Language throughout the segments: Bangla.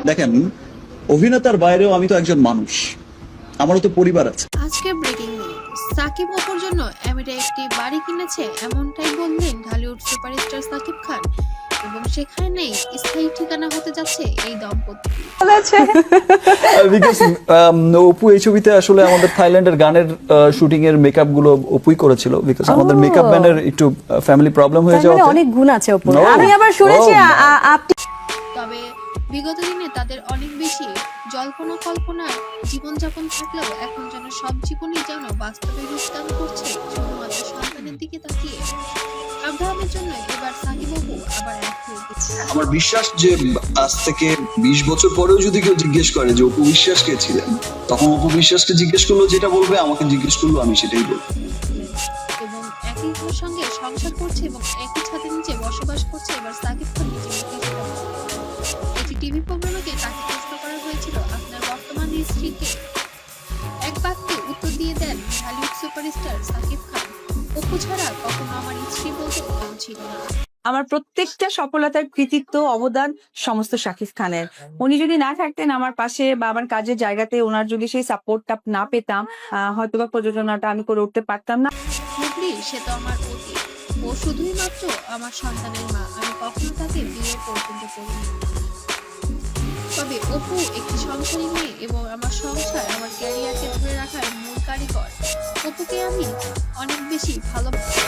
দেখেন, অভিনেতার বাইরেও আমি তো একজন মানুষ, আমারও তো পরিবার আছে। আজকে ব্রেকিং নিউজ, সাকিব অপুর জন্য আমিরা একটি বাড়ি কিনেছে, এমনটাই বললেন ঢালিউড সুপারস্টার সাকিব খান। এবং সেখানেই স্থায়ী ঠিকানা হতে যাচ্ছে এই দম্পতি। বিকজ অপু এই ছবিতে আসলে আমাদের থাইল্যান্ডের গানের শুটিং এর মেকআপ গুলো অপুই করেছিল, বিকজ আমাদের মেকআপ ম্যানের একটু ফ্যামিলি প্রবলেম হয়ে তার যাওয়াতে। মানে অনেক গুণ আছে ওপর। No. আমি আবার শুনেছি আপনি তবে বিগত দিনে তাদের অনেক বেশি জল্পনা কল্পনার জীবনযাপন থাকলেও এখন যেন সব জীবনই যেন বাস্তবে রূপদান করছে শুধুমাত্র সন্তানের দিকে তাকিয়ে। আব্রাহামের জন্য এবার সাকিব অপু আবার এক হয়ে গেছে। আমার বিশ্বাস যে আজ থেকে 20 বছর পরেও যদি কেউ জিজ্ঞেস করে যে অপু বিশ্বাস কে ছিলেন, তখন অপু বিশ্বাসকে জিজ্ঞেস করলো যেটা বলবে, আমাকে জিজ্ঞেস করলো আমি সেটাই বলবো। এবং একই সঙ্গে সংসার করছে এবং একই ছাদের নিচে বসবাস করছে এবার সাকিব খান নিজে মুখে সেটা বলেছেন। একটি টিভি প্রোগ্রামে তাকে প্রশ্ন করা হয়েছিল আপনার বর্তমান স্ত্রীকে, এক বাক্যে উত্তর দিয়ে দেন ঢালিউড সুপারস্টার সাকিব খান, অপু ছাড়া কখনো আমার স্ত্রী বলতে কেউ ছিল না। আমার প্রত্যেকটা সফলতার কৃতিত্ব অবদান সমস্ত শাকিব খানের। উনি যদি না থাকতেন আমার পাশে বা আমার কাজের জায়গাতে, ওনার যদি সেই সাপোর্টটা না পেতাম, হয়তোবা প্রযোজনাটা আমি করে উঠতে পারতাম না। মুগলি সে তো আমার অতীত, ও শুধুই মাত্র আমার সন্তানের মা, আমি কখনো তাকে বিয়ে পর্যন্ত করিনি। তবে অপু একটি সংসারী মেয়ে এবং আমার সংসার আমার ক্যারিয়ারকে ধরে রাখার মূল কারিগর। অপুকে আমি অনেক বেশি ভালোবাসি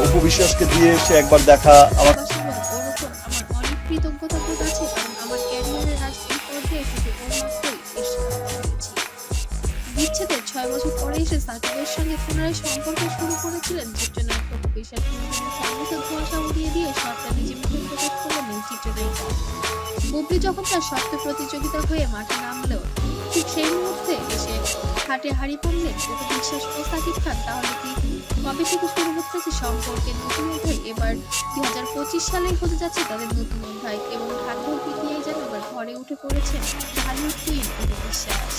অপু বিশ্বাসকে দিয়ে সে একবার দেখা আমার এবং ওর ওপর আমার অনেক কৃতজ্ঞতা বোধ আছে, কারণ আমার ক্যারিয়ারের আজ এই পর্যায়ে শুধু ওর মাত্রই এসে পেরেছি। বিচ্ছেদের 6 বছর পরে এসে সাকিবের সঙ্গে পুনরায় সম্পর্ক শুরু করেছিলেন চিত্রনায়ক অপু বিশ্বাস। সংগীত ধোঁয়াশা উড়িয়ে দিয়ে সবটা নিজে মুখে প্রকাশ করলেন এই চিত্রনায়িকা। বুবলি যখন তার শক্ত প্রতিযোগিতা হয়ে মাঠে নামলেও ঠিক সেই মুহূর্তে এসে হাটে হাড়ি পারলেন অপু বিশ্বাস ও সাকিব খান। তাহলে কি কবে থেকে শুরু হচ্ছে সম্পর্কের নতুন অধ্যায়? এবার 2025 সালেই হতে যাচ্ছে তাদের নতুন অধ্যায় এবং ভাগ্য পিটিয়ে যেন এবার ঘরে উঠে পড়েছেন ঢালিউড কুইন অপু বিশ্বাস।